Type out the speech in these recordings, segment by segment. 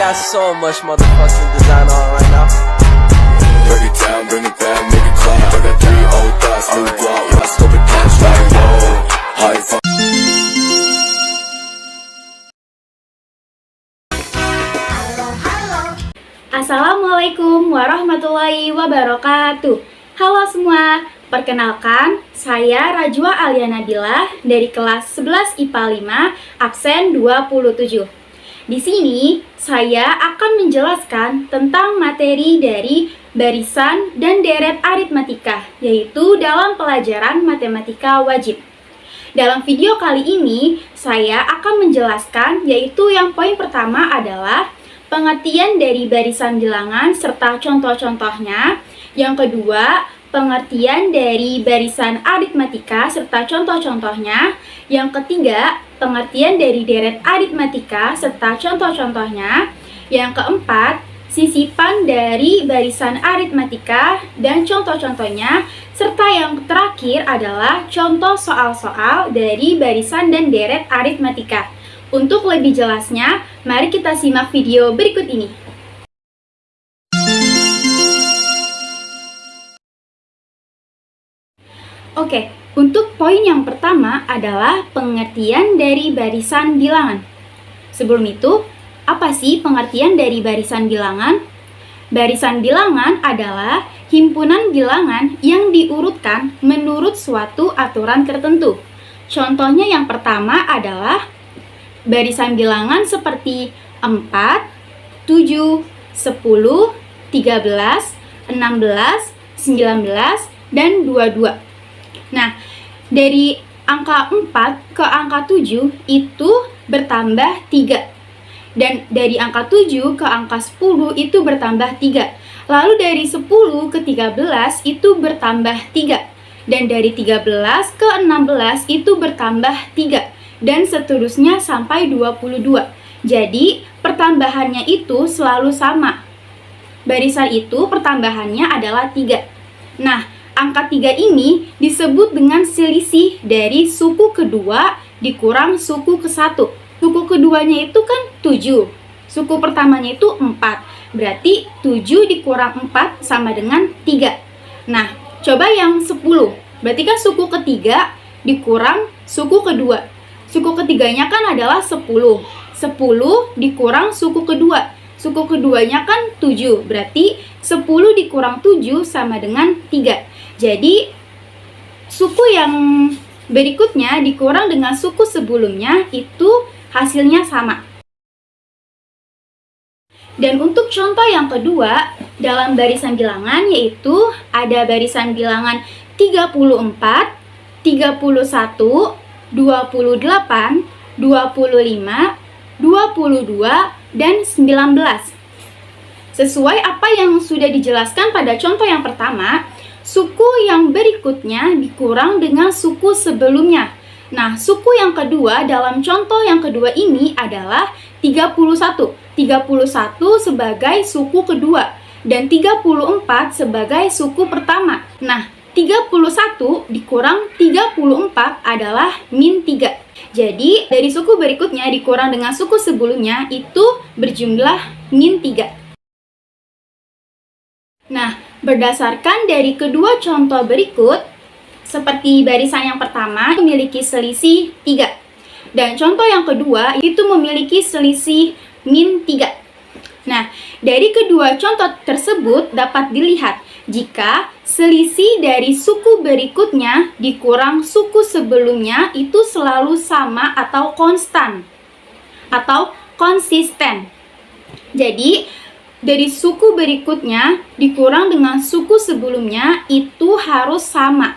got so much motherfucking design on right now. Break it down, bring it back, make it clap. I got 3 old thoughts, new guap. I scope it down, like whoa. High five. Assalamualaikum warahmatullahi wabarakatuh. Halo semua, perkenalkan saya Rajwa Alia Nabila dari kelas 11 IPA 5 absen 27. Di sini saya akan menjelaskan tentang materi dari barisan dan deret aritmatika, yaitu dalam pelajaran matematika wajib. Dalam video kali ini saya akan menjelaskan, yaitu yang poin pertama adalah pengertian dari barisan bilangan serta contoh-contohnya. Yang kedua, pengertian dari barisan aritmatika serta contoh-contohnya. Yang ketiga, pengertian dari deret aritmatika serta contoh-contohnya. Yang keempat, sisipan dari barisan aritmatika dan contoh-contohnya. Serta yang terakhir adalah contoh soal-soal dari barisan dan deret aritmatika. Untuk lebih jelasnya, mari kita simak video berikut ini. Oke, untuk poin yang pertama adalah pengertian dari barisan bilangan. Sebelum itu, apa sih pengertian dari barisan bilangan? Barisan bilangan adalah himpunan bilangan yang diurutkan menurut suatu aturan tertentu. Contohnya yang pertama adalah barisan bilangan seperti 4, 7, 10, 13, 16, 19, dan 22. Nah, dari angka 4 ke angka 7 itu bertambah 3. Dan dari angka 7 ke angka 10 itu bertambah 3. Lalu dari 10 ke 13 itu bertambah 3. Dan dari 13 ke 16 itu bertambah 3. Dan seterusnya sampai 22. Jadi, pertambahannya itu selalu sama. Barisan itu pertambahannya adalah 3. Nah, angka 3 ini disebut dengan selisih dari suku kedua dikurang suku ke-1. Suku keduanya itu kan 7. Suku pertamanya itu 4. Berarti 7 dikurang 4 sama dengan 3. Nah, coba yang 10. Berarti kan suku ketiga dikurang suku kedua. Suku ketiganya kan adalah 10. 10 dikurang suku kedua. Suku keduanya kan 7. Berarti 10 dikurang 7 sama dengan 3. Jadi, suku yang berikutnya dikurang dengan suku sebelumnya itu hasilnya sama. Dan untuk contoh yang kedua, dalam barisan bilangan yaitu ada barisan bilangan 34, 31, 28, 25, 22, dan 19. Sesuai apa yang sudah dijelaskan pada contoh yang pertama, suku yang berikutnya dikurang dengan suku sebelumnya. Nah, suku yang kedua dalam contoh yang kedua ini adalah 31. 31 sebagai suku kedua dan 34 sebagai suku pertama. Nah, 31 dikurang 34 adalah min 3. Jadi, dari suku berikutnya dikurang dengan suku sebelumnya itu berjumlah min 3. Nah, berdasarkan dari kedua contoh berikut, seperti barisan yang pertama memiliki selisih 3. Dan contoh yang kedua itu memiliki selisih min 3. Nah, dari kedua contoh tersebut dapat dilihat jika selisih dari suku berikutnya dikurang suku sebelumnya itu selalu sama atau konstan atau konsisten. Jadi, dari suku berikutnya dikurang dengan suku sebelumnya itu harus sama.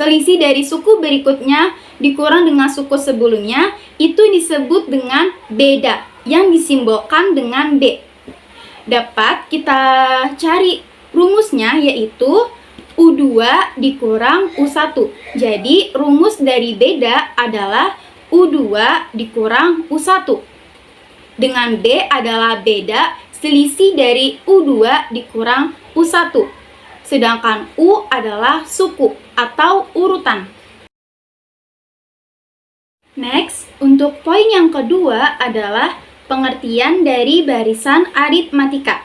Selisih dari suku berikutnya dikurang dengan suku sebelumnya itu disebut dengan beda yang disimbolkan dengan B. Dapat kita cari rumusnya yaitu U2 dikurang U1. Jadi rumus dari beda adalah U2 dikurang U1. Dengan B adalah beda selisih dari U2 dikurang U1. Sedangkan U adalah suku atau urutan. Next, untuk poin yang kedua adalah pengertian dari barisan aritmatika.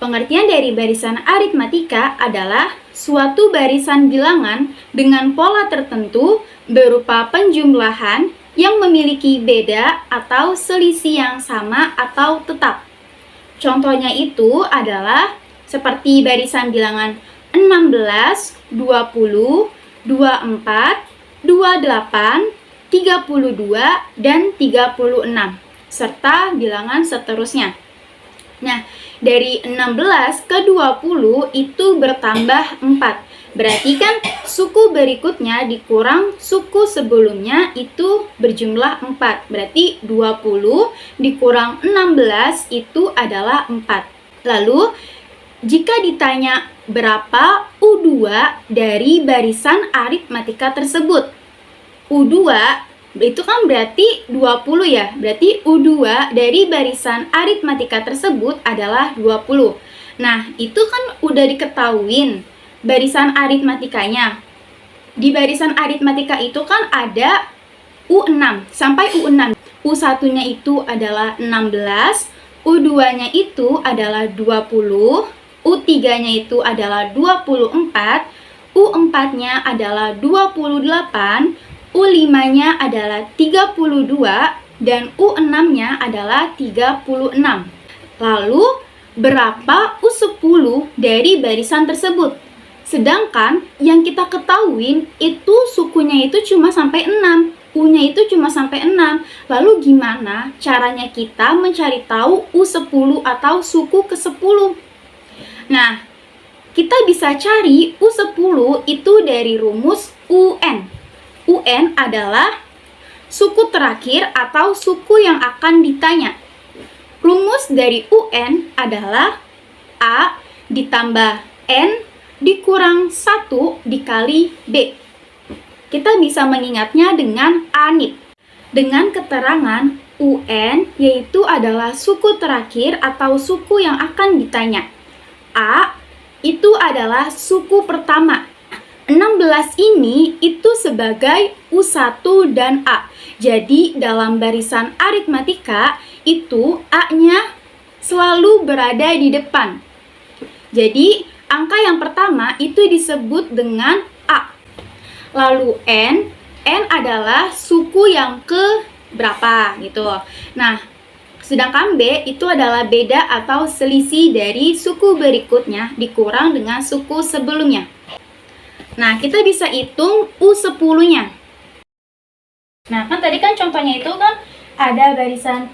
Pengertian dari barisan aritmatika adalah suatu barisan bilangan dengan pola tertentu berupa penjumlahan yang memiliki beda atau selisih yang sama atau tetap. Contohnya itu adalah seperti barisan bilangan 16, 20, 24, 28, 32, dan 36, serta bilangan seterusnya. Nah, dari 16 ke 20 itu bertambah 4. Berarti kan suku berikutnya dikurang suku sebelumnya itu berjumlah 4. Berarti 20 dikurang 16 itu adalah 4. Lalu, jika ditanya berapa U2 dari barisan aritmatika tersebut? U2 itu kan berarti 20 ya. Berarti U2 dari barisan aritmatika tersebut adalah 20. Nah, itu kan udah diketahuin barisan aritmatikanya. Di barisan aritmatika itu kan ada U6 sampai U6. U1-nya itu adalah 16, U2-nya itu adalah 20, U3-nya itu adalah 24, U4-nya adalah 28, U5-nya adalah 32, dan U6-nya adalah 36. Lalu, berapa U10 dari barisan tersebut? Sedangkan yang kita ketahuin itu sukunya itu cuma sampai 6, U-nya itu cuma sampai 6. Lalu gimana caranya kita mencari tahu U10 atau suku ke-10? Nah, kita bisa cari U10 itu dari rumus UN. UN adalah suku terakhir atau suku yang akan ditanya. Rumus dari UN adalah A ditambah N dikurang 1 dikali B. Kita bisa mengingatnya dengan ANIT. Dengan keterangan UN yaitu adalah suku terakhir atau suku yang akan ditanya. A itu adalah suku pertama. 16 ini itu sebagai U1 dan A. Jadi dalam barisan aritmatika itu A-nya selalu berada di depan. Jadi angka yang pertama itu disebut dengan A. Lalu N adalah suku yang ke berapa gitu. Nah, sedangkan B itu adalah beda atau selisih dari suku berikutnya dikurang dengan suku sebelumnya. Nah, kita bisa hitung U10-nya. Nah, kan tadi kan contohnya itu kan ada barisan.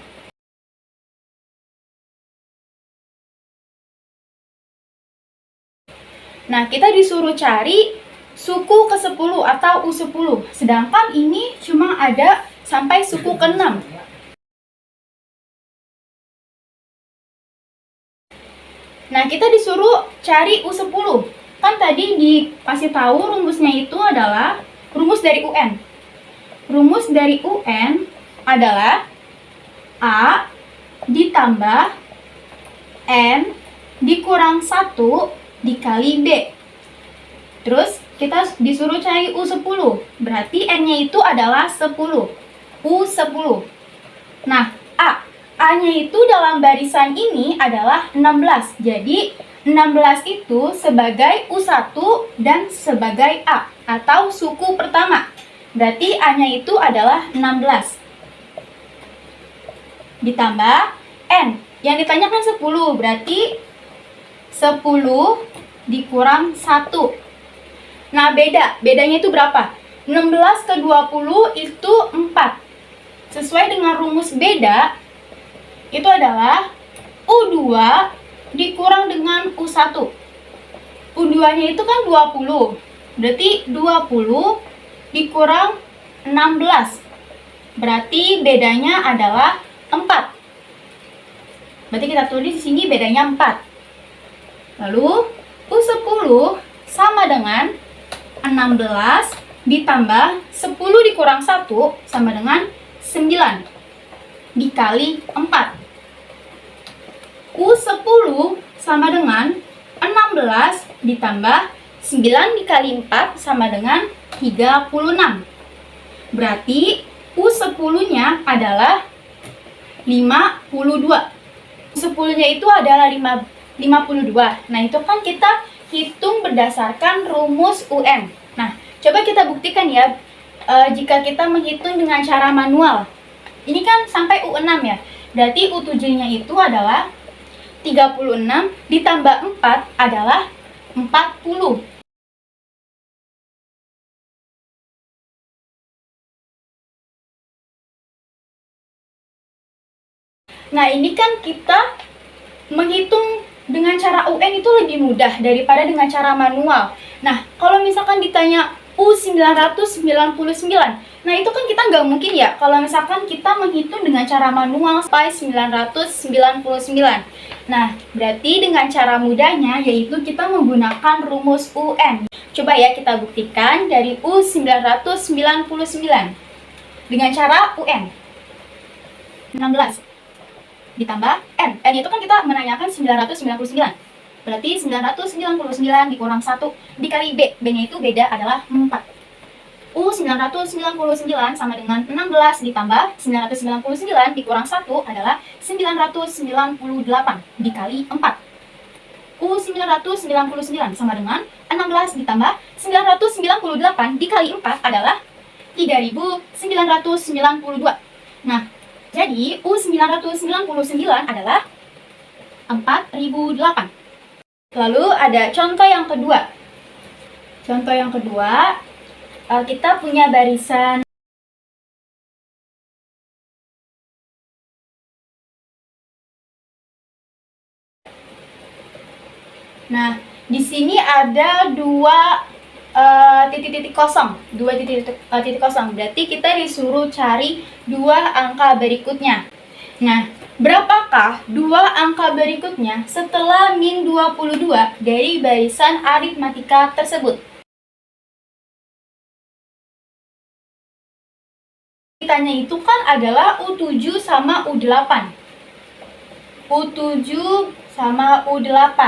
Nah, kita disuruh cari suku ke-10 atau U10. Sedangkan ini cuma ada sampai suku ke-6. Nah, kita disuruh cari U10. Kan tadi dikasih tahu rumusnya itu adalah rumus dari UN. Rumus dari UN adalah A ditambah N dikurang 1 dikali B. Terus kita disuruh cari U10. Berarti N-nya itu adalah 10. U10. Nah, A-nya itu dalam barisan ini adalah 16. Jadi 16 itu sebagai U1 dan sebagai A atau suku pertama. Berarti A-nya itu adalah 16. Ditambah N. Yang ditanyakan 10, berarti 10 dikurang 1. Nah, bedanya itu berapa? 16 ke 20 itu 4. Sesuai dengan rumus beda, itu adalah U2 dikurang dengan U1. U2-nya itu kan 20. Berarti 20 dikurang 16. Berarti bedanya adalah 4. Berarti kita tulis di sini bedanya 4. Lalu U10 sama dengan 16 ditambah 10 dikurang 1 sama dengan 9 dikali 4. U10 sama dengan 16 ditambah 9 dikali 4 sama dengan 36. Berarti U10-nya adalah 52. 10-nya itu adalah 52. Nah, itu kan kita hitung berdasarkan rumus UN. Nah, coba kita buktikan ya, jika kita menghitung dengan cara manual. Ini kan sampai U6 ya. Berarti U7-nya itu adalah 36 ditambah 4 adalah 40. Nah, ini kan kita menghitung dengan cara UN itu lebih mudah daripada dengan cara manual. Nah, kalau misalkan ditanya U999, nah itu kan kita nggak mungkin ya kalau misalkan kita menghitung dengan cara manual sampai 999. Nah, berarti dengan cara mudahnya yaitu kita menggunakan rumus UN. Coba ya kita buktikan dari U999 dengan cara UN. 16 ditambah N. N itu kan kita menanyakan 999. Berarti 999 dikurang 1 dikali B. B-nya itu beda adalah 4. U999 sama dengan 16 ditambah 999 dikurang 1 adalah 998 dikali 4. U999 sama dengan 16 ditambah 998 dikali 4 adalah 3992. Nah, jadi U999 adalah 4008. Lalu ada contoh yang kedua. Contoh yang kedua, kita punya barisan. Nah, di sini ada dua titik-titik kosong, berarti kita disuruh cari dua angka berikutnya. Nah, berapakah dua angka berikutnya setelah min 22 dari barisan aritmatika tersebut? Ditanya itu kan adalah U7 sama U8. U7 sama U8.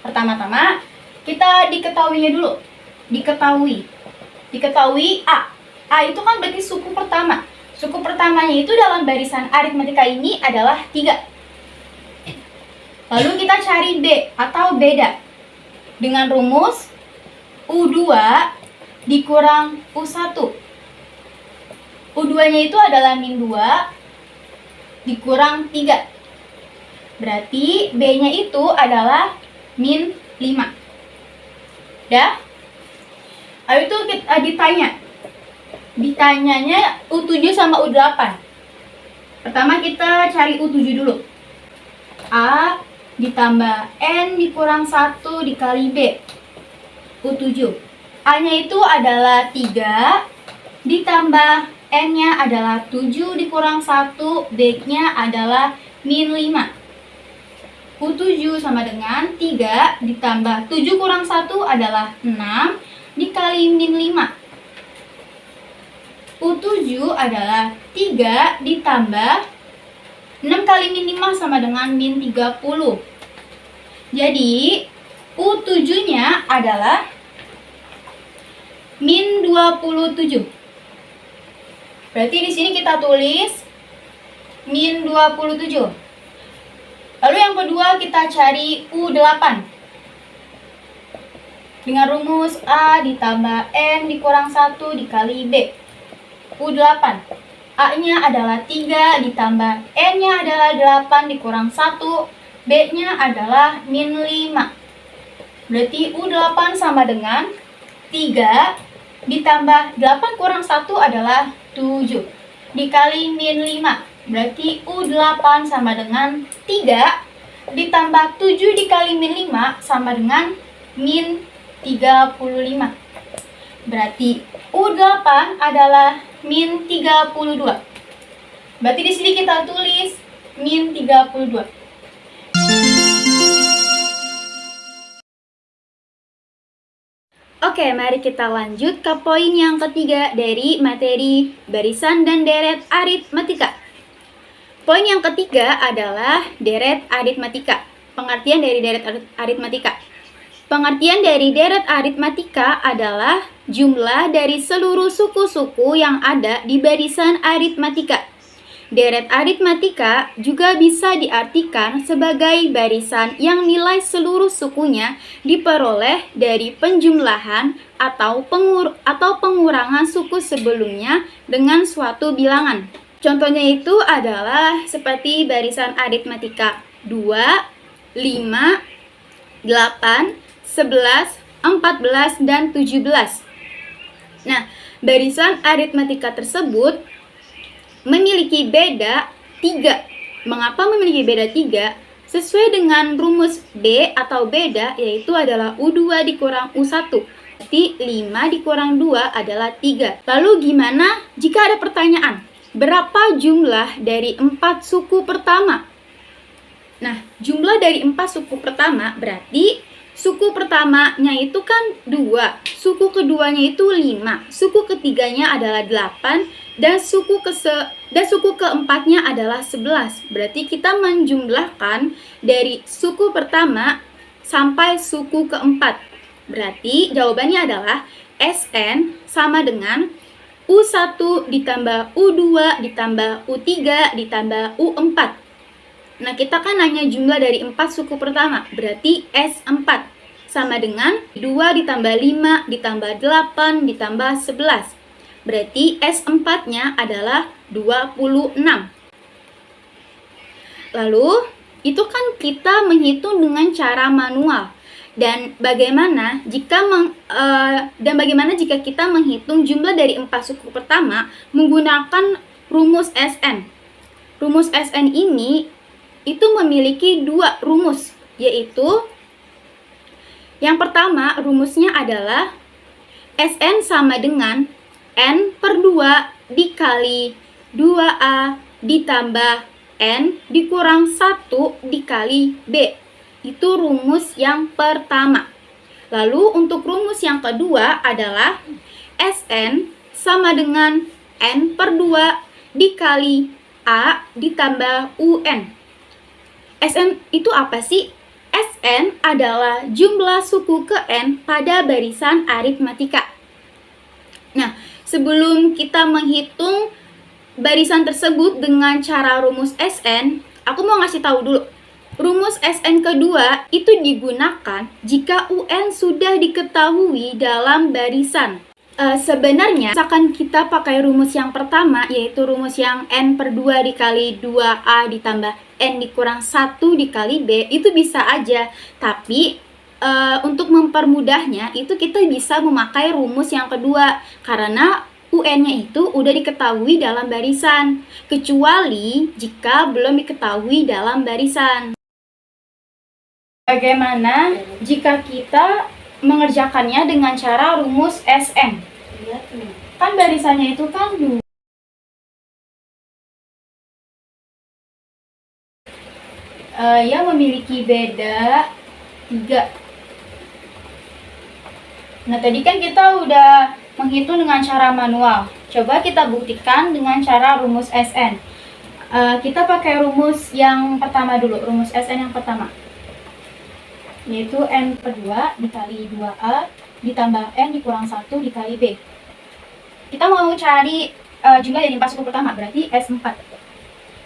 Pertama-tama kita diketahuinya dulu. Diketahui A. A itu kan berarti suku pertama. Suku pertamanya itu dalam barisan aritmatika ini adalah 3. Lalu kita cari B atau beda. Dengan rumus U2 dikurang U1. U2-nya itu adalah min 2 dikurang 3. Berarti B-nya itu adalah min 5. Dah? Lalu itu kita ditanyanya U7 sama U8. Pertama kita cari U7 dulu. A ditambah N dikurang 1 dikali B. U7. A-nya itu adalah 3 ditambah N-nya adalah 7 dikurang 1, B-nya adalah min 5. U7 sama dengan 3 ditambah 7 kurang 1 adalah 6 dikali min 5. U7 adalah 3 ditambah 6 kali min 5 sama dengan min 30. Jadi U7-nya adalah min 27. Berarti di sini kita tulis min 27. Lalu yang kedua kita cari U8. Dengan rumus A ditambah N dikurang 1 dikali B. U8. A-nya adalah 3 ditambah N-nya adalah 8 dikurang 1. B-nya adalah min 5. Berarti U8 sama dengan 3 ditambah 8 kurang 1 adalah 7 dikali min 5. Berarti U8 sama dengan 3 ditambah 7 dikali min 5 sama dengan min 35. Berarti U8 adalah min 32. Berarti di sini kita tulis min 32. Oke, mari kita lanjut ke poin yang ketiga dari materi barisan dan deret aritmatika. Poin yang ketiga adalah deret aritmatika. Pengertian dari deret aritmatika. Pengertian dari deret aritmatika adalah jumlah dari seluruh suku-suku yang ada di barisan aritmatika. Deret aritmatika juga bisa diartikan sebagai barisan yang nilai seluruh sukunya diperoleh dari penjumlahan atau pengurangan suku sebelumnya dengan suatu bilangan. Contohnya itu adalah seperti barisan aritmatika 2, 5, 8, 11, 14, dan 17. Nah, barisan aritmatika tersebut memiliki beda 3. Mengapa memiliki beda 3? Sesuai dengan rumus B atau beda, yaitu adalah U2 dikurang U1. Berarti 5 dikurang 2 adalah 3. Lalu gimana jika ada pertanyaan? Berapa jumlah dari 4 suku pertama? Nah, jumlah dari 4 suku pertama berarti suku pertamanya itu kan 2, suku keduanya itu 5, suku ketiganya adalah 8, dan suku keempatnya adalah 11. Berarti kita menjumlahkan dari suku pertama sampai suku keempat. Berarti jawabannya adalah SN sama dengan U1 ditambah U2 ditambah U3 ditambah U4. Nah, kita kan hanya jumlah dari 4 suku pertama, berarti S4 sama dengan 2 ditambah 5 ditambah 8 ditambah 11. Berarti S4-nya adalah 26. Lalu, itu kan kita menghitung dengan cara manual. Dan bagaimana jika kita menghitung jumlah dari 4 suku pertama menggunakan rumus SN? Rumus SN ini itu memiliki 2 rumus, yaitu yang pertama rumusnya adalah SN sama dengan N per 2 dikali 2A ditambah N dikurang 1 dikali B. Itu rumus yang pertama. Lalu untuk rumus yang kedua adalah SN sama dengan N per 2 dikali A ditambah UN. SN itu apa sih? SN adalah jumlah suku ke N pada barisan aritmatika. Nah, sebelum kita menghitung barisan tersebut dengan cara rumus SN, aku mau ngasih tahu dulu. Rumus SN kedua itu digunakan jika UN sudah diketahui dalam barisan. Sebenarnya, misalkan kita pakai rumus yang pertama, yaitu rumus yang N per 2 dikali 2A ditambah N dikurang 1 dikali B, itu bisa aja. Tapi, untuk mempermudahnya, itu kita bisa memakai rumus yang kedua. Karena UN-nya itu udah diketahui dalam barisan. Kecuali jika belum diketahui dalam barisan. Bagaimana jika kita mengerjakannya dengan cara rumus SN? Kan barisannya itu kan yang memiliki beda 3. Nah, tadi kan kita udah menghitung dengan cara manual. Coba kita buktikan dengan cara rumus SN. Kita pakai rumus yang pertama dulu, rumus SN yang pertama, yaitu N per 2 dikali 2A ditambah N dikurang 1 dikali B. Kita mau cari jumlah dari 4 suku pertama, berarti S4.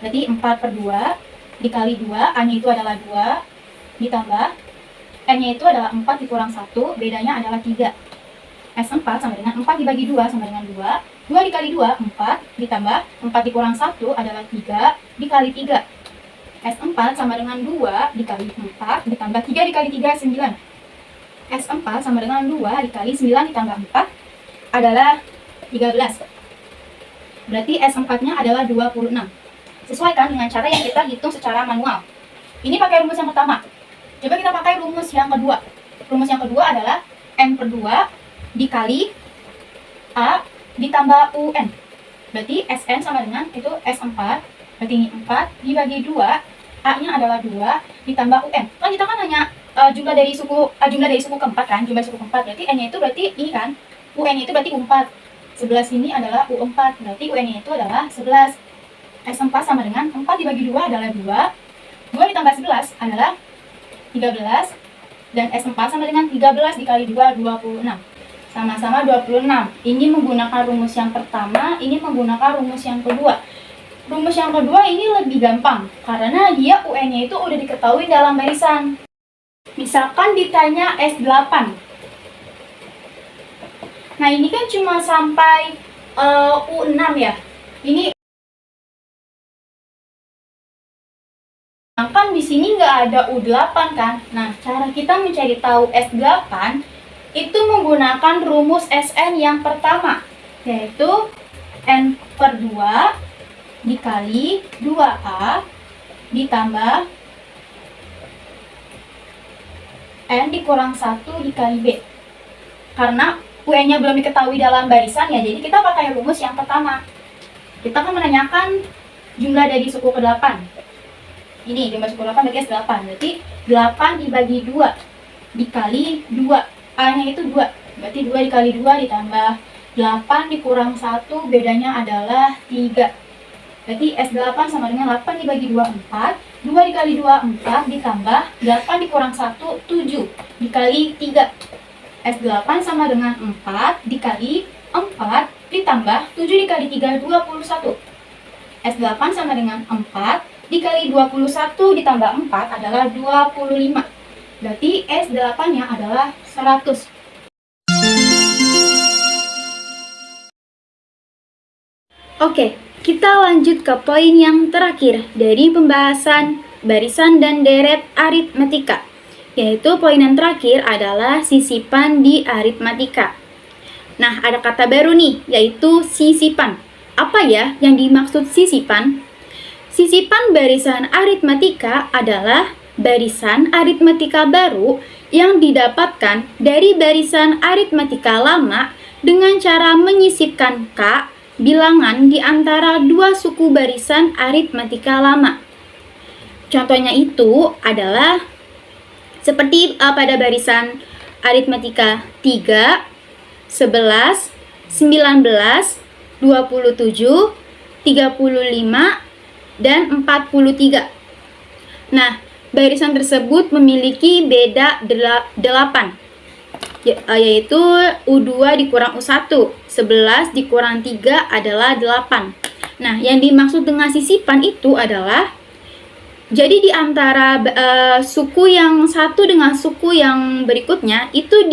Berarti 4 per 2 dikali 2, A-nya itu adalah 2, ditambah N-nya itu adalah 4 dikurang 1, bedanya adalah 3. S4 sama dengan 4 dibagi 2 sama dengan 2. 2 dikali 2, 4, ditambah 4 dikurang 1 adalah 3, dikali 3. S4 sama dengan 2 dikali 4, ditambah 3 dikali 3, 9. S4 sama dengan 2 dikali 9 ditambah 4 adalah 13. Berarti S4-nya adalah 26. Sesuaikan dengan cara yang kita hitung secara manual. Ini pakai rumus yang pertama. Coba kita pakai rumus yang kedua. Rumus yang kedua adalah N per 2 dikali A ditambah UN. Berarti SN sama dengan itu S4. Berarti ini 4 dibagi 2, A-nya adalah 2 ditambah UN. Kan kita kan hanya jumlah dari suku keempat kan, jumlah suku keempat. Berarti N-nya itu berarti ini kan, UN-nya itu berarti U4. 11 ini adalah U4, berarti UN-nya itu adalah 11. S4 sama dengan 4 dibagi 2 adalah 2. 2 ditambah 11 adalah 13. Dan S4 sama dengan 13 dikali 2, 26. Sama-sama 26. Ini menggunakan rumus yang pertama, ini menggunakan rumus yang kedua. rumus yang kedua ini lebih gampang, karena dia UN-nya itu udah diketahui dalam barisan. Misalkan ditanya S8. Nah, ini kan cuma sampai U6 ya. Ini kan di sini nggak ada U8 kan. Nah, cara kita mencari tahu S8 itu menggunakan rumus SN yang pertama, yaitu N/2 dikali 2A ditambah N dikurang 1 dikali B. Karena UN-nya belum diketahui dalam barisan ya, jadi kita pakai rumus yang pertama. Kita akan menanyakan jumlah dari suku ke-8. Ini jumlah suku 8 bagi S8. Berarti 8 dibagi 2 dikali 2. A-nya itu 2. Berarti 2 dikali 2 ditambah 8 dikurang 1, bedanya adalah 3. Berarti S8 sama dengan 8 dibagi 2, 4. 2 dikali 2, 4 ditambah 8 dikurang 1, 7 dikali 3. S8 sama dengan 4 dikali 4 ditambah 7 dikali 3, 21. S8 sama dengan 4 dikali 21 ditambah 4 adalah 25. Berarti S8-nya adalah 100. Oke, kita lanjut ke poin yang terakhir dari pembahasan barisan dan deret aritmatika. Yaitu poin yang terakhir adalah sisipan di aritmatika. Nah, ada kata baru nih, yaitu sisipan. Apa ya yang dimaksud sisipan? Sisipan barisan aritmatika adalah barisan aritmatika baru yang didapatkan dari barisan aritmatika lama dengan cara menyisipkan K bilangan di antara dua suku barisan aritmatika lama. Contohnya itu adalah seperti pada barisan aritmatika 3, 11, 19, 27, 35, dan 43. Nah, barisan tersebut memiliki beda 8, yaitu U2 dikurang U1, 11 dikurang 3 adalah 8. Nah, yang dimaksud dengan sisipan itu adalah jadi di antara suku yang satu dengan suku yang berikutnya itu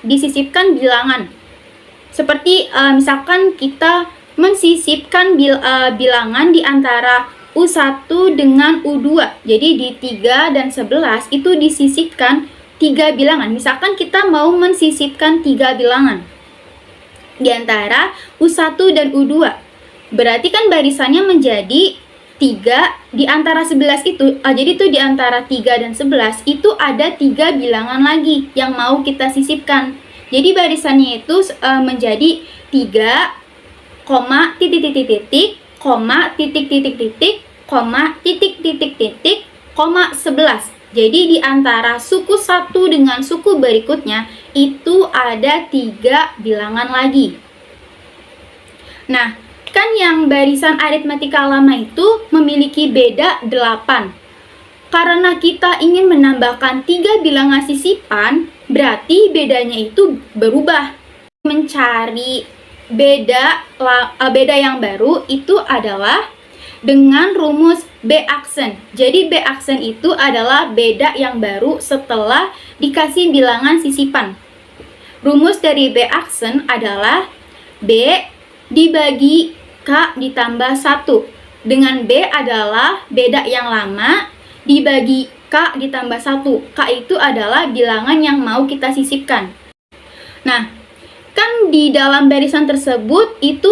disisipkan bilangan. Seperti misalkan kita mensisipkan bilangan di antara U1 dengan U2. Jadi di 3 dan 11 itu disisipkan 3 bilangan. Misalkan kita mau mensisipkan 3 bilangan di antara U1 dan U2. Berarti kan barisannya menjadi 3 di antara 11 itu. Jadi itu di antara 3 dan 11 itu ada 3 bilangan lagi yang mau kita sisipkan. Jadi barisannya itu menjadi 3, titik titik titik, titik titik titik, titik titik titik, 11. Jadi di antara suku satu dengan suku berikutnya itu ada 3 bilangan lagi. Nah, kan yang barisan aritmatika lama itu memiliki beda 8. Karena kita ingin menambahkan 3 bilangan sisipan, berarti bedanya itu berubah. Mencari beda yang baru itu adalah dengan rumus B aksen. Jadi B aksen itu adalah beda yang baru setelah dikasih bilangan sisipan. Rumus dari B aksen adalah B dibagi K ditambah 1. Dengan B adalah beda yang lama dibagi K ditambah 1. K itu adalah bilangan yang mau kita sisipkan. Nah, kan di dalam barisan tersebut itu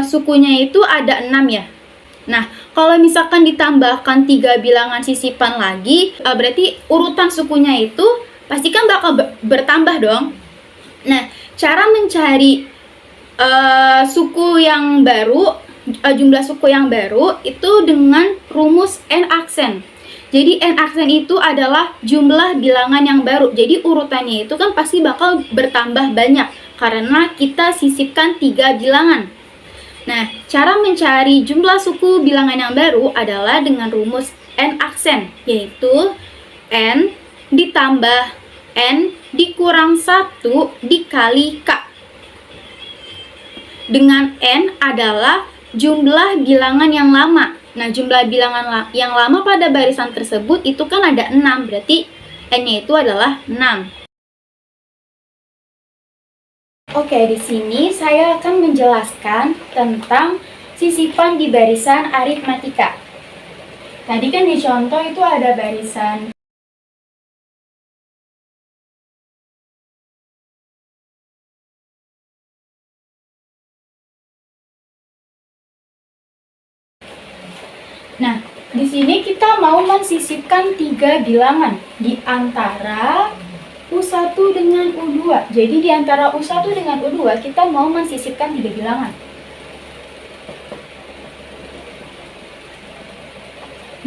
sukunya itu ada 6 ya. Nah, kalau misalkan ditambahkan 3 bilangan sisipan lagi, berarti urutan sukunya itu pasti kan bakal bertambah dong. Nah, cara mencari suku yang baru, jumlah suku yang baru itu dengan rumus N aksen. Jadi N aksen itu adalah jumlah bilangan yang baru. Jadi urutannya itu kan pasti bakal bertambah banyak karena kita sisipkan 3 bilangan. Nah, cara mencari jumlah suku bilangan yang baru adalah dengan rumus N aksen, yaitu N ditambah N dikurang 1 dikali K. Dengan N adalah jumlah bilangan yang lama. Nah, jumlah bilangan yang lama pada barisan tersebut itu kan ada 6, berarti N-nya itu adalah 6. Oke, di sini saya akan menjelaskan tentang sisipan di barisan aritmatika. Tadi kan di contoh itu ada barisan Nah, di sini kita mau mensisipkan 3 bilangan di antara U1 dengan U2. Jadi di antara U1 dengan U2 kita mau mensisipkan 3 bilangan.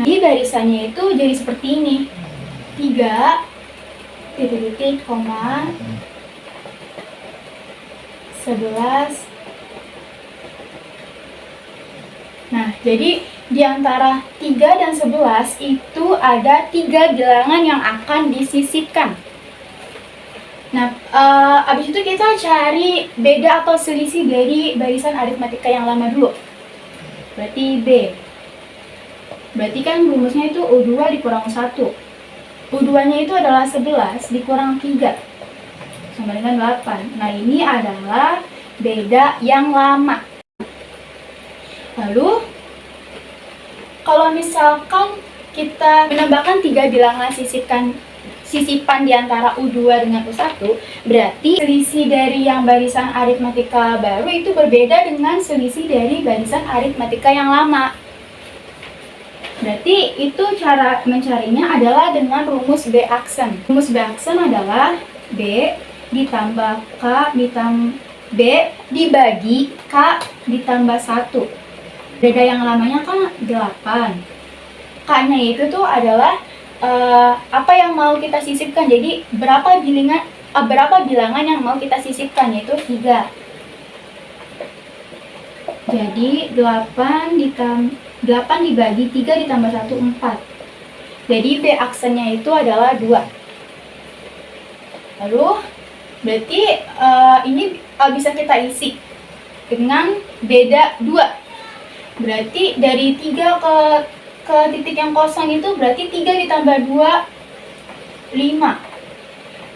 Nah, di barisannya itu jadi seperti ini. 3 titik-titik, koma 11. Nah, jadi di antara 3 dan 11 itu ada 3 bilangan yang akan disisipkan. Nah, abis itu kita cari beda atau selisih dari barisan aritmatika yang lama dulu. Berarti B. Berarti kan rumusnya itu U2 dikurang 1. U2-nya itu adalah 11 dikurang 3. Sama dengan 8. Nah, ini adalah beda yang lama. Lalu, kalau misalkan kita menambahkan 3 bilangan sisipan di antara U2 dengan U1, berarti selisih dari yang barisan aritmatika baru itu berbeda dengan selisih dari barisan aritmatika yang lama. Berarti itu cara mencarinya adalah dengan rumus B aksen. Rumus B aksen adalah B ditambah K B dibagi K ditambah 1. Beda yang lamanya kan 8. K-nya itu tuh adalah apa yang mau kita sisipkan. Jadi berapa bilangan yang mau kita sisipkan, yaitu 3. Jadi 8 dibagi 3 ditambah 1, 4. Jadi B aksennya itu adalah 2. Lalu berarti ini bisa kita isi dengan beda 2. Berarti dari 3 ke titik yang kosong itu berarti 3 ditambah 2, 5.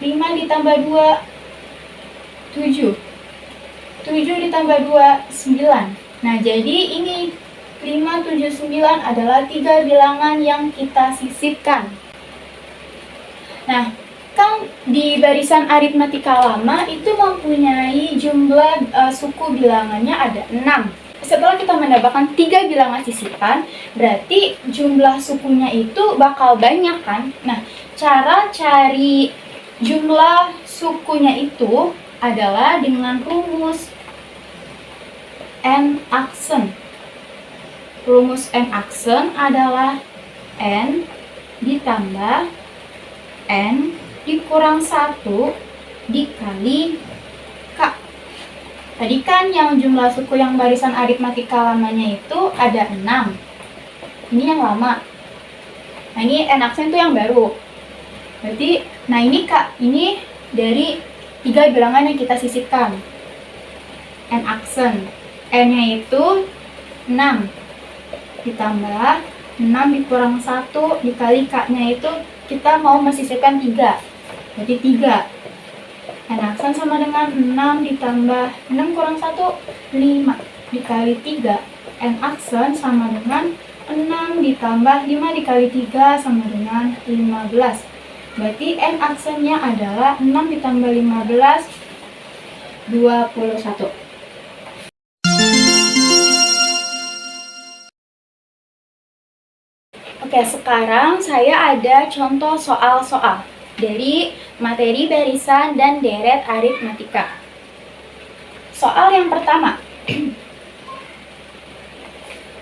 5 ditambah 2, 7. 7 ditambah 2, 9. Nah, jadi ini 5, 7, 9 adalah 3 bilangan yang kita sisipkan. Nah, kan di barisan aritmatika lama itu mempunyai jumlah suku bilangannya ada 6. Setelah kita menambahkan 3 bilangan sisipan, berarti jumlah sukunya itu bakal banyak kan? Nah, cara cari jumlah sukunya itu adalah dengan rumus N aksen. Rumus N aksen adalah N ditambah N dikurang 1 dikali K. Tadi kan yang jumlah suku yang barisan aritmatika lamanya itu ada 6. Ini yang lama. Nah, ini N aksen itu yang baru. Berarti, nah ini K, ini dari 3 bilangan yang kita sisipkan. N aksen. N-nya itu 6. Ditambah 6 dikurang 1 dikali K-nya itu kita mau mensisipkan 3. Jadi 3. N aksen sama dengan 6 ditambah 6 kurang 1, 5 dikali 3. N aksen sama dengan 6 ditambah 5 dikali 3 sama dengan 15. Berarti N aksennya adalah 6 ditambah 15, 21. Oke, sekarang saya ada contoh soal-soal dari materi barisan dan deret aritmatika. Soal yang pertama.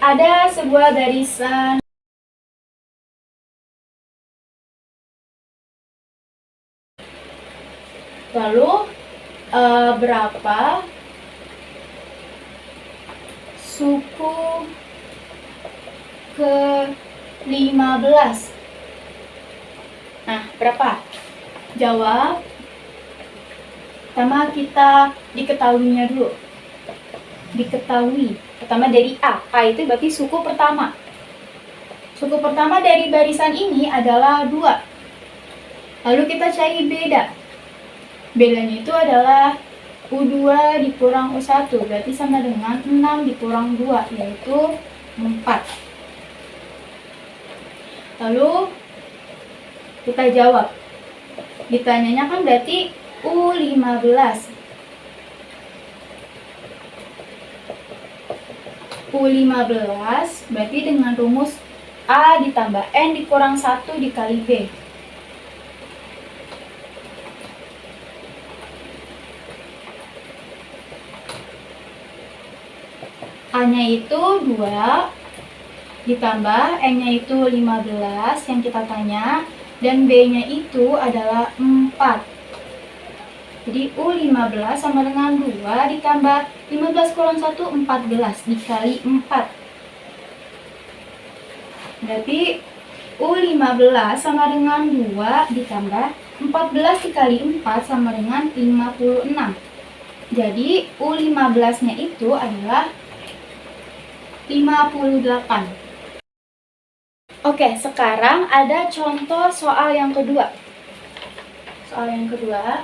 Ada sebuah barisan lalu berapa suku ke-15? Nah, berapa? Jawab. Pertama kita diketahuinya dulu. Diketahui. Pertama dari A. A itu berarti suku pertama. Suku pertama dari barisan ini adalah 2. Lalu kita cari beda. Bedanya itu adalah U2 dikurang U1, berarti sama dengan 6 dikurang 2, yaitu 4. Lalu kita jawab. Ditanyanya kan berarti U15. U15 berarti dengan rumus A ditambah N dikurang 1 dikali B. A-nya itu 2 ditambah N-nya itu 15 yang kita tanya, dan B-nya itu adalah 4. Jadi U15 sama dengan 2 ditambah 15 kurang 1, 14 dikali 4. Berarti U15 sama dengan 2 ditambah 14 dikali 4 sama dengan 56. Jadi U15-nya itu adalah 58. Oke, sekarang ada contoh soal yang kedua. Soal yang kedua.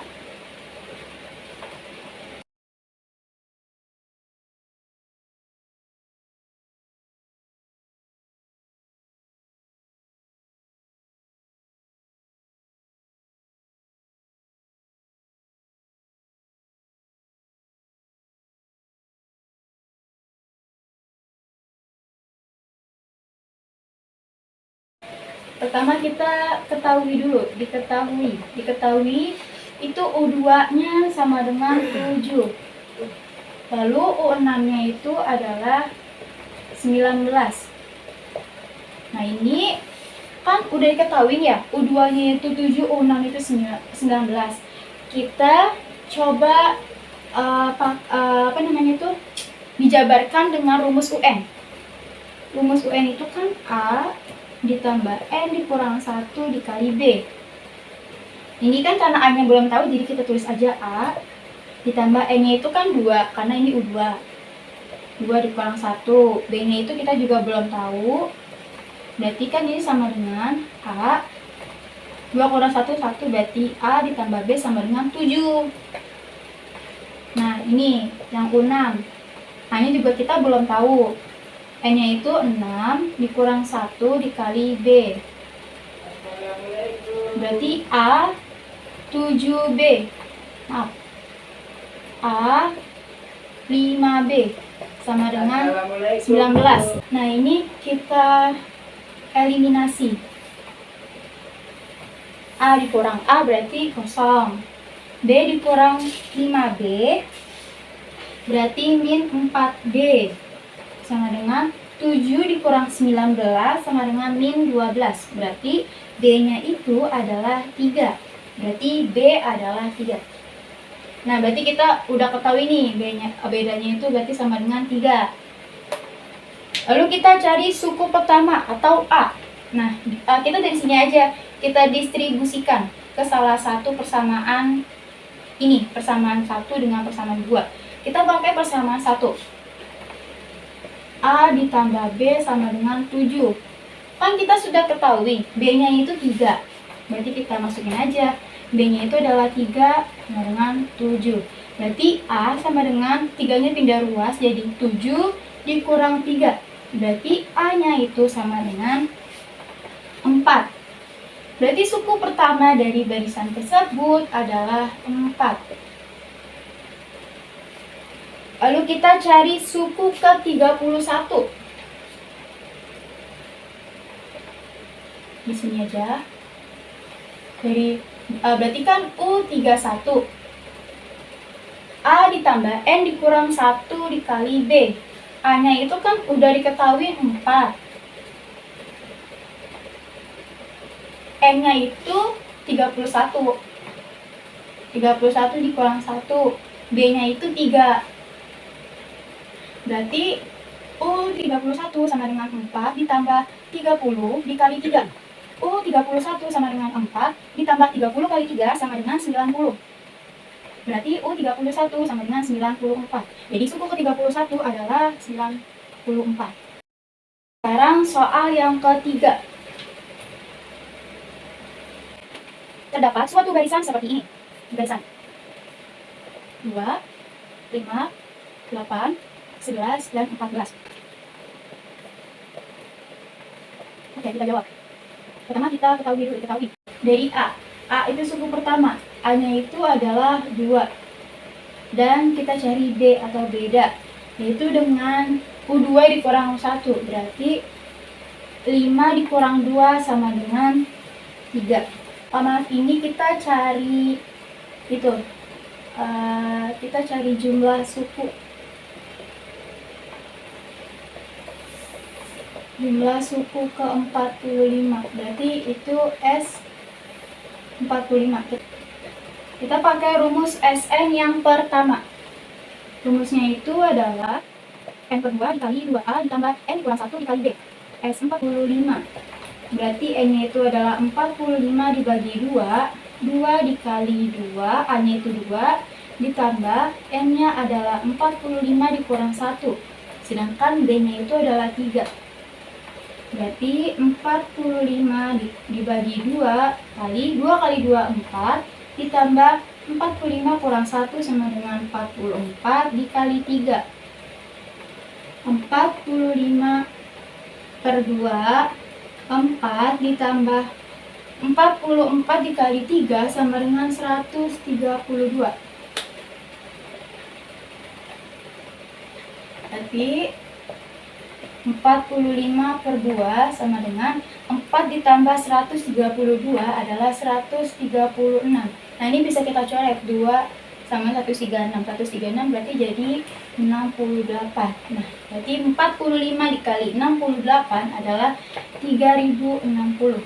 Pertama kita ketahui dulu, diketahui itu U2-nya sama dengan 7. Lalu U6-nya itu adalah 19. Nah, ini kan udah diketahui ya, U2-nya itu 7, U6 itu 19. Kita coba dijabarkan dengan rumus UN. Rumus UN itu kan A ditambah N dikurang 1 dikali B. Ini kan karena A-nya belum tahu, jadi kita tulis aja A ditambah N-nya itu kan 2, karena ini U2. 2 dikurang 1, B-nya itu kita juga belum tahu, berarti kan ini sama dengan A. 2 kurang 1, 1, berarti A ditambah B sama dengan 7. Nah, ini yang U6. A-nya juga kita belum tahu. N-nya itu 6 dikurang 1 dikali B. Berarti A 7B. Maaf. A 5B sama dengan 19. Nah, ini kita eliminasi. A dikurang A berarti kosong. B dikurang 5B berarti min 4B. Sama dengan 7 dikurang 19 sama dengan min 12. Berarti B-nya itu adalah 3. Berarti B adalah 3. Nah, berarti kita udah ketahui nih bedanya itu berarti sama dengan 3. Lalu kita cari suku pertama atau A. Nah, kita dari sini aja kita distribusikan ke salah satu persamaan ini, persamaan 1 dengan persamaan 2. Kita pakai persamaan 1. A ditambah B sama dengan 7. Kan kita sudah ketahui B-nya itu 3. Berarti kita masukin aja. B-nya itu adalah 3 sama dengan 7. Berarti A sama dengan 3-nya pindah ruas jadi 7 dikurang 3. Berarti A-nya itu sama dengan 4. Berarti suku pertama dari barisan tersebut adalah 4. Lalu kita cari suku ke-31. Di sini aja. Berarti kan U31. A ditambah N dikurang 1 dikali B. A-nya itu kan udah diketahui 4. N-nya itu 31. 31 dikurang 1. B-nya itu 3. Berarti U31 sama dengan 4 ditambah 30 dikali 3. U31 sama dengan 4 ditambah 30 kali 3 sama dengan 90. Berarti U31 sama dengan 94. Jadi suku ke-31 adalah 94. Sekarang soal yang ketiga. Terdapat suatu barisan seperti ini. Barisan 2, 5, 8, 11, dan 14. Oke, kita jawab. Pertama kita ketahui. Dari A. A itu suku pertama. A-nya itu adalah 2. Dan kita cari B atau beda. Yaitu dengan U2 dikurang U1. Berarti 5 dikurang 2 sama dengan 3. Maaf, ini kita cari itu. Kita cari jumlah suku. Jumlah suku ke-45. Berarti itu S45. Kita pakai rumus Sn yang pertama. Rumusnya itu adalah N per 2 dikali 2A ditambah N kurang 1 dikali D. S45. Berarti N-nya itu adalah 45 dibagi 2. 2 dikali 2, A-nya itu 2. Ditambah N-nya adalah 45 dikurang 1. Sedangkan B-nya itu adalah 3. Berarti 45 dibagi 2 kali 2 kali 2, 4. Ditambah 45 kurang 1 sama dengan 44 dikali 3. 45 per 2, 4 ditambah 44 dikali 3 sama dengan 132. Berarti 45 per 2 sama dengan 4 ditambah 132 adalah 136. Nah, ini bisa kita coret 2 sama 136. 136 berarti jadi 68. Nah, berarti 45 dikali 68 adalah 3060.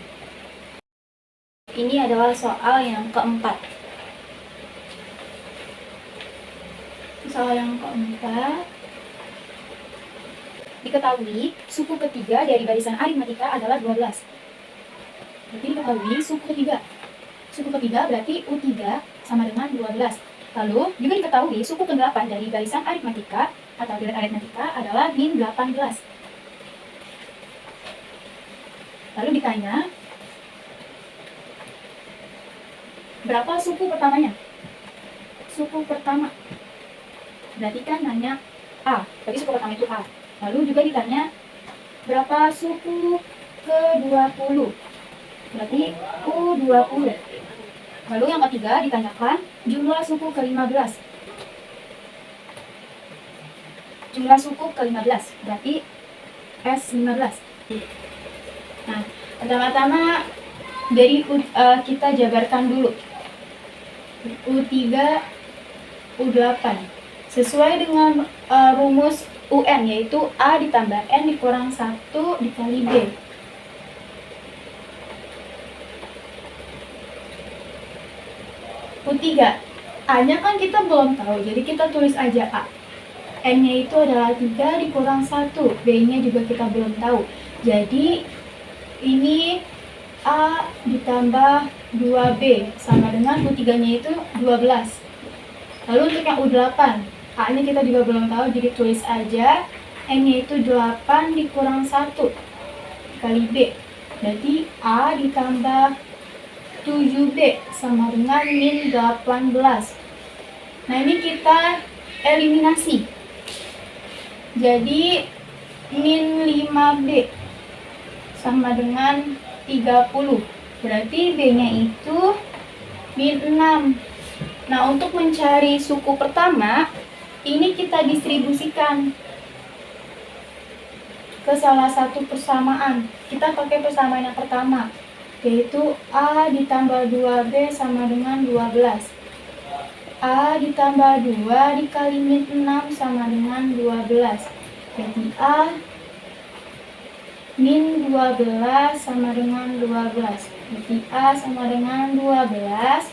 Ini adalah soal yang keempat. Soal yang keempat. Diketahui suku ketiga dari barisan aritmatika adalah 12. Berarti diketahui suku ketiga. Suku ketiga berarti U3 sama dengan 12. Lalu juga diketahui suku ke-8 dari barisan aritmatika atau dari aritmatika adalah min 18. Lalu ditanya, berapa suku pertamanya? Suku pertama. Berarti kan nanya A. Berarti suku pertama itu A. Lalu juga ditanya berapa suku ke-20. Berarti U20. Lalu yang ketiga ditanyakan jumlah suku ke-15. Jumlah suku ke-15 berarti S15. Nah, pertama-tama dari kita jabarkan dulu. U3, U8. Sesuai dengan rumus UN, yaitu A ditambah N dikurang 1 dikali B. U3, A-nya kan kita belum tahu, jadi kita tulis aja A. N-nya itu adalah 3 dikurang 1, B-nya juga kita belum tahu. Jadi, ini A ditambah 2B sama dengan U3-nya itu 12. Lalu untuk yang U8, A-nya kita juga belum tahu, jadi tulis aja N-nya itu 8 dikurang 1 kali B. Berarti A ditambah 7B sama dengan min 18. Nah, ini kita eliminasi. Jadi min 5B sama dengan 30. Berarti B-nya itu min 6. Nah, untuk mencari suku pertama, ini kita distribusikan ke salah satu persamaan. Kita pakai persamaan yang pertama, yaitu A ditambah 2B sama dengan 12. A ditambah 2 dikali min 6 sama dengan 12. Jadi A min 12 sama dengan 12. Jadi A sama dengan 12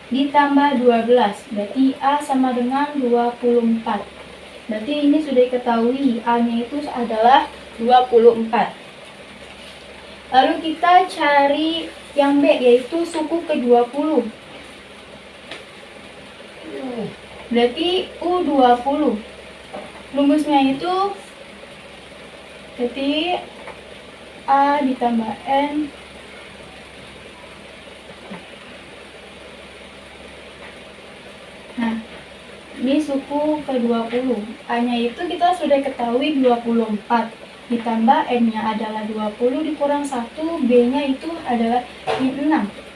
ditambah 12. Berarti A sama dengan 24. Berarti ini sudah diketahui A-nya itu adalah 24. Lalu kita cari yang B, yaitu suku ke-20. Berarti U20. Rumusnya itu berarti A ditambah N Nah, ini suku ke-20. A-nya itu kita sudah ketahui 24. Ditambah N-nya adalah 20 dikurang 1, B-nya itu adalah 6.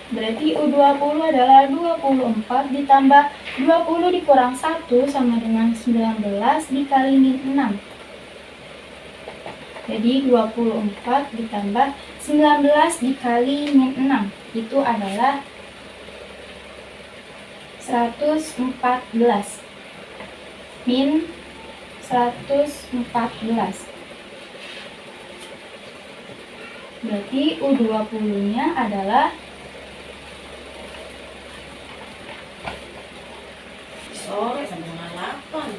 Berarti U20 adalah 24 ditambah 20 dikurang 1 sama dengan 19 dikali min 6. Jadi 24 ditambah 19 dikali min 6. Itu adalah 114. Min 114. Berarti U20-nya adalah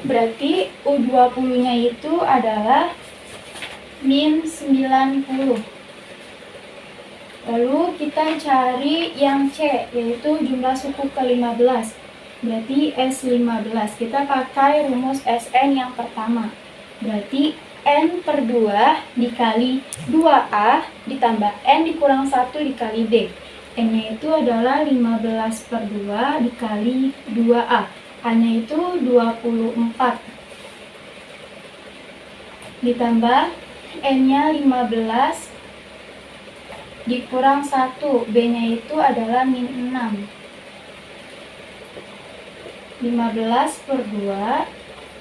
Berarti U20-nya itu adalah min 90. Lalu kita cari yang C, yaitu jumlah suku ke-15. Berarti S15. Kita pakai rumus Sn yang pertama. Berarti N per 2 dikali 2A ditambah N dikurang 1 dikali D. N-nya itu adalah 15 per 2 dikali 2A. A-nya itu 24. Ditambah N-nya 15 dikurang 1. B-nya itu adalah min 6. 15 per 2.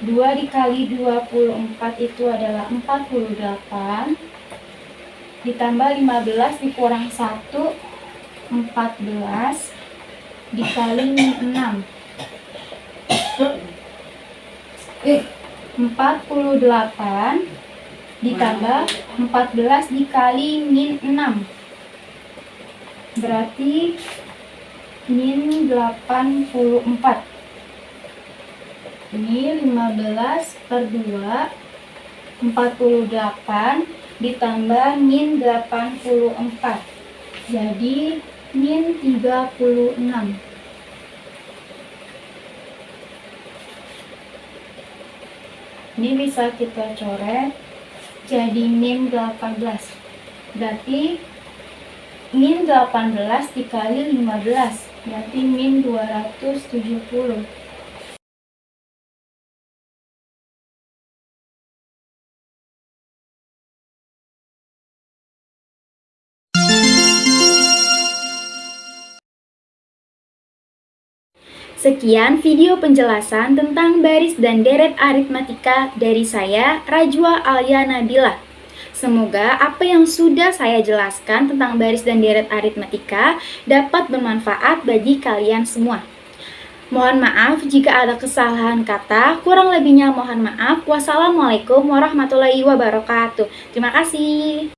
2 dikali 24 itu adalah 48. Ditambah 15 dikurang 1. 14 dikali min 6. 48 ditambah 14 dikali min 6. Berarti min 84. Ini 15 per 2, 48 ditambah min 84. Jadi min 36. Ini bisa kita coret jadi min 18. Berarti min 18 dikali 15. Berarti min 270. Sekian video penjelasan tentang baris dan deret aritmatika dari saya, Rajwa Alia Nabila. Semoga apa yang sudah saya jelaskan tentang baris dan deret aritmatika dapat bermanfaat bagi kalian semua. Mohon maaf jika ada kesalahan kata, kurang lebihnya mohon maaf. Wassalamualaikum warahmatullahi wabarakatuh. Terima kasih.